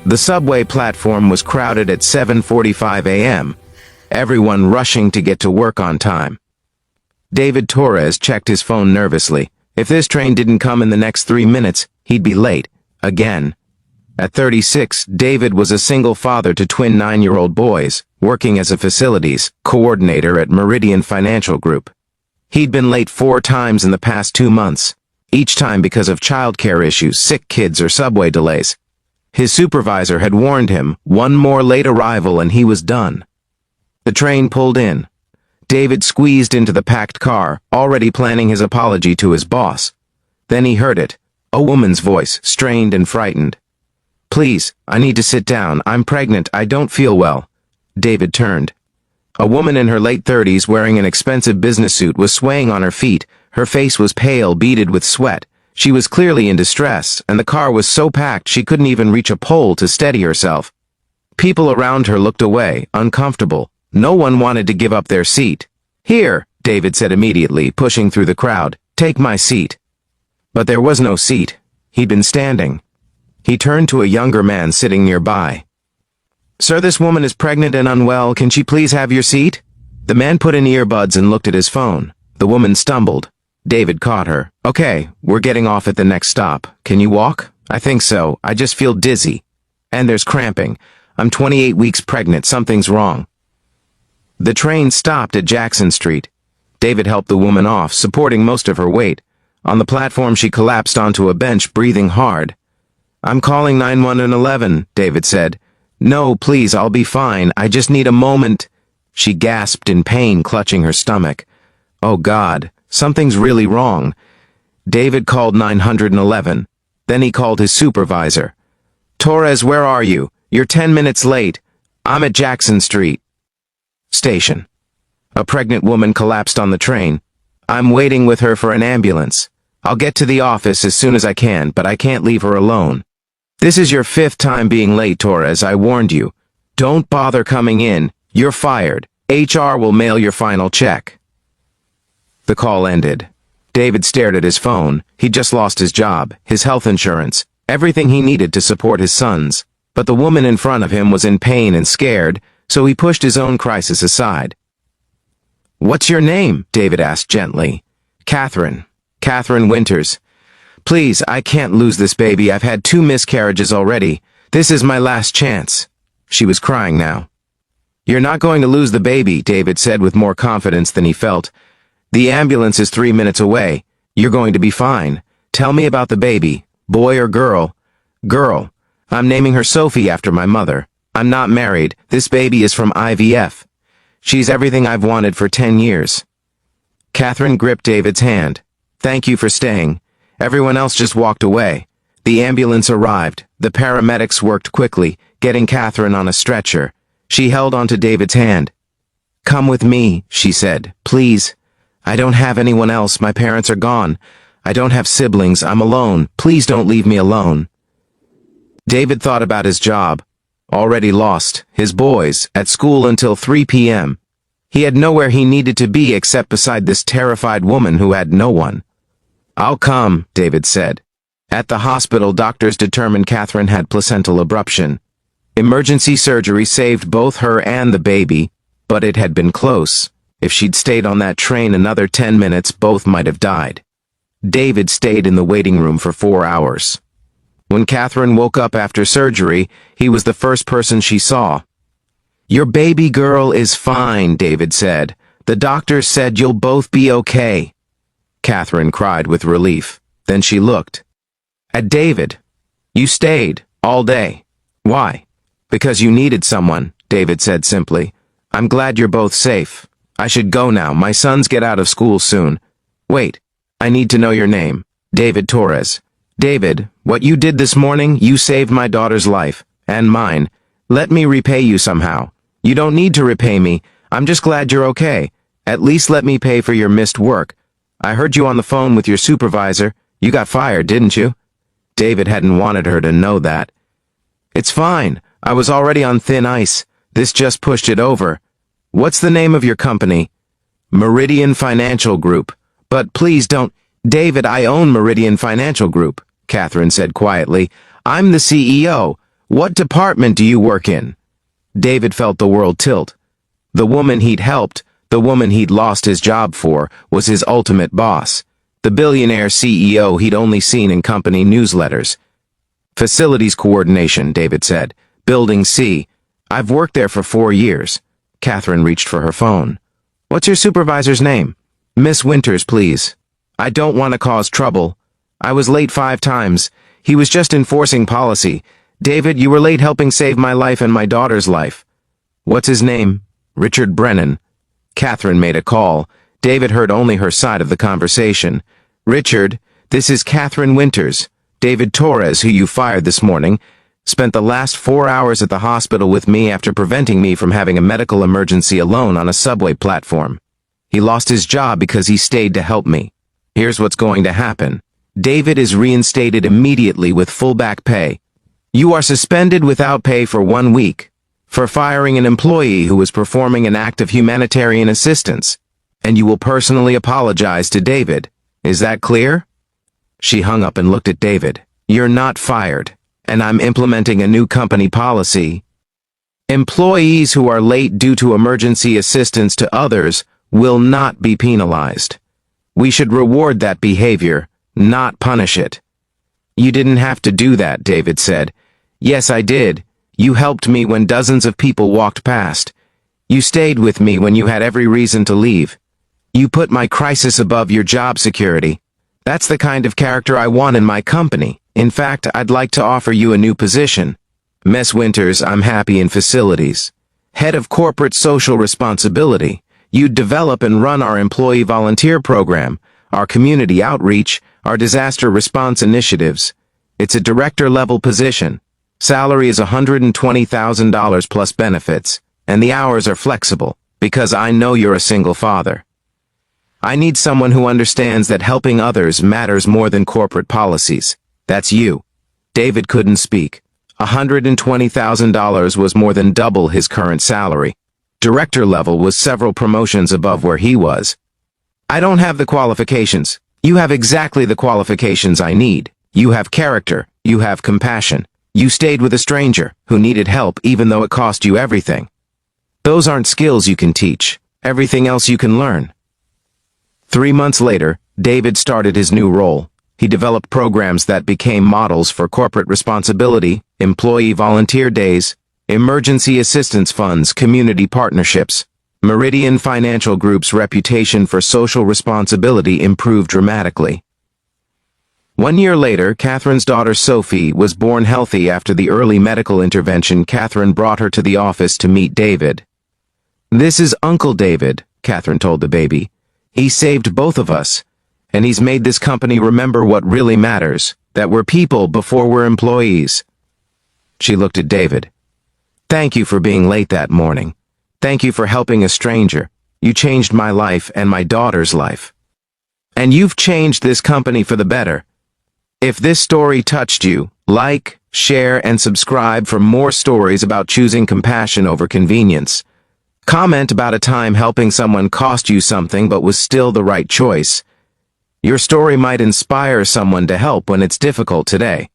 The subway platform was crowded at 7:45 a.m., everyone rushing to get to work on time. David Torres checked his phone nervously. If this train didn't come in the next 3 minutes, he'd be late. Again. At 36, David was a single father to twin 9-year-old boys, working as a facilities coordinator at Meridian Financial Group. He'd been late 4 times in the past 2 months, each time because of childcare issues, sick kids, or subway delays. His supervisor had warned him, one more late arrival and he was done. The train pulled in. David squeezed into the packed car, already planning his apology to his boss. Then he heard it, a woman's voice, strained and frightened. "Please, I need to sit down. I'm pregnant. I don't feel well." David turned. A woman in her late 30s wearing an expensive business suit was swaying on her feet. Her face was pale, beaded with sweat. She was clearly in distress, and the car was so packed she couldn't even reach a pole to steady herself. People around her looked away, uncomfortable. No one wanted to give up their seat. "Here," David said immediately, pushing through the crowd. "Take my seat." But there was no seat. He'd been standing. He turned to a younger man sitting nearby. "Sir, this woman is pregnant and unwell. Can she please have your seat?" The man put in earbuds and looked at his phone. The woman stumbled. David caught her. "Okay, we're getting off at the next stop. Can you walk?" "I think so. I just feel dizzy. And there's cramping. I'm 28 weeks pregnant. Something's wrong." The train stopped at Jackson Street. David helped the woman off, supporting most of her weight. On the platform, she collapsed onto a bench, breathing hard. "I'm calling 911, David said. "No, please, I'll be fine. I just need a moment." She gasped in pain, clutching her stomach. "Oh God, something's really wrong." David called 911. Then he called his supervisor. "Torres, where are you? You're 10 minutes late. I'm at Jackson Street Station." A pregnant woman collapsed on the train. "I'm waiting with her for an ambulance. I'll get to the office as soon as I can, but I can't leave her alone." "This is your 5th time being late, Torres. I warned you. Don't bother coming in. You're fired. HR will mail your final check." The call ended. David stared at his phone. He'd just lost his job, his health insurance, everything he needed to support his sons. But the woman in front of him was in pain and scared, so he pushed his own crisis aside. "What's your name?" David asked gently. "Catherine. Catherine Winters. Please, I can't lose this baby. I've had 2 miscarriages already. This is my last chance." She was crying now. "You're not going to lose the baby," David said with more confidence than he felt. "The ambulance is 3 minutes away. You're going to be fine. Tell me about the baby. Boy or girl?" "Girl. I'm naming her Sophie after my mother. I'm not married. This baby is from IVF. She's everything I've wanted for 10 years. Catherine gripped David's hand. "Thank you for staying." Everyone else just walked away. The ambulance arrived. The paramedics worked quickly, getting Catherine on a stretcher. She held onto David's hand. "Come with me," she said. "Please. I don't have anyone else. My parents are gone. I don't have siblings. I'm alone. Please don't leave me alone." David thought about his job. Already lost. His boys, at school until 3 p.m. He had nowhere he needed to be except beside this terrified woman who had no one. "I'll come," David said. At the hospital, doctors determined Catherine had placental abruption. Emergency surgery saved both her and the baby, but it had been close. If she'd stayed on that train another 10 minutes, both might have died. David stayed in the waiting room for 4 hours. When Catherine woke up after surgery, he was the first person she saw. "Your baby girl is fine," David said. "The doctor said you'll both be okay." Catherine cried with relief. Then she looked at David. "You stayed all day. Why?" "Because you needed someone," David said simply. "I'm glad you're both safe. I should go now. My sons get out of school soon." "Wait. I need to know your name." "David Torres." "David, what you did this morning, you saved my daughter's life. And mine. Let me repay you somehow." "You don't need to repay me. I'm just glad you're okay. At least let me pay for your missed work. I heard you on the phone with your supervisor. You got fired, didn't you?" David hadn't wanted her to know that. "It's fine. I was already on thin ice. This just pushed it over." "What's the name of your company?" "Meridian Financial Group." "But please don't—" "David, I own Meridian Financial Group," Catherine said quietly. "I'm the CEO. What department do you work in? David felt the world tilt. The woman he'd helped, the woman he'd lost his job for, was his ultimate boss. The billionaire CEO he'd only seen in company newsletters. Facilities coordination, David said. Building C. I've worked there for 4 years. Catherine reached for her phone. What's your supervisor's name? Miss Winters, please. I don't want to cause trouble. I was late 5 times. He was just enforcing policy. David, you were late helping save my life and my daughter's life. What's his name? Richard Brennan. Catherine made a call. David heard only her side of the conversation. Richard, this is Catherine Winters. David Torres, who you fired this morning, spent the last 4 hours at the hospital with me after preventing me from having a medical emergency alone on a subway platform. He lost his job because he stayed to help me. Here's what's going to happen. David is reinstated immediately with full back pay. You are suspended without pay for 1 week for firing an employee who was performing an act of humanitarian assistance, and you will personally apologize to David. Is that clear? She hung up and looked at David. You're not fired, and I'm implementing a new company policy. Employees who are late due to emergency assistance to others will not be penalized. We should reward that behavior, not punish it. You didn't have to do that, David said. Yes, I did. You helped me when dozens of people walked past. You stayed with me when you had every reason to leave. You put my crisis above your job security. That's the kind of character I want in my company. In fact, I'd like to offer you a new position. Miss Winters, I'm happy in facilities. Head of Corporate Social Responsibility. You'd develop and run our employee volunteer program, our community outreach, our disaster response initiatives. It's a director-level position. Salary is $120,000 plus benefits, and the hours are flexible, because I know you're a single father. I need someone who understands that helping others matters more than corporate policies. That's you. David couldn't speak. $120,000 was more than double his current salary. Director level was several promotions above where he was. I don't have the qualifications. You have exactly the qualifications I need. You have character. You have compassion. You stayed with a stranger who needed help even though it cost you everything. Those aren't skills you can teach. Everything else you can learn. 3 months later, David started his new role. He developed programs that became models for corporate responsibility, employee volunteer days, emergency assistance funds, community partnerships. Meridian Financial Group's reputation for social responsibility improved dramatically. 1 year later, Catherine's daughter Sophie was born healthy after the early medical intervention. Catherine brought her to the office to meet David. This is Uncle David, Catherine told the baby. He saved both of us, and he's made this company remember what really matters, that we're people before we're employees. She looked at David. Thank you for being late that morning. Thank you for helping a stranger. You changed my life and my daughter's life. And you've changed this company for the better. If this story touched you, like, share, and subscribe for more stories about choosing compassion over convenience. Comment about a time helping someone cost you something but was still the right choice. Your story might inspire someone to help when it's difficult today.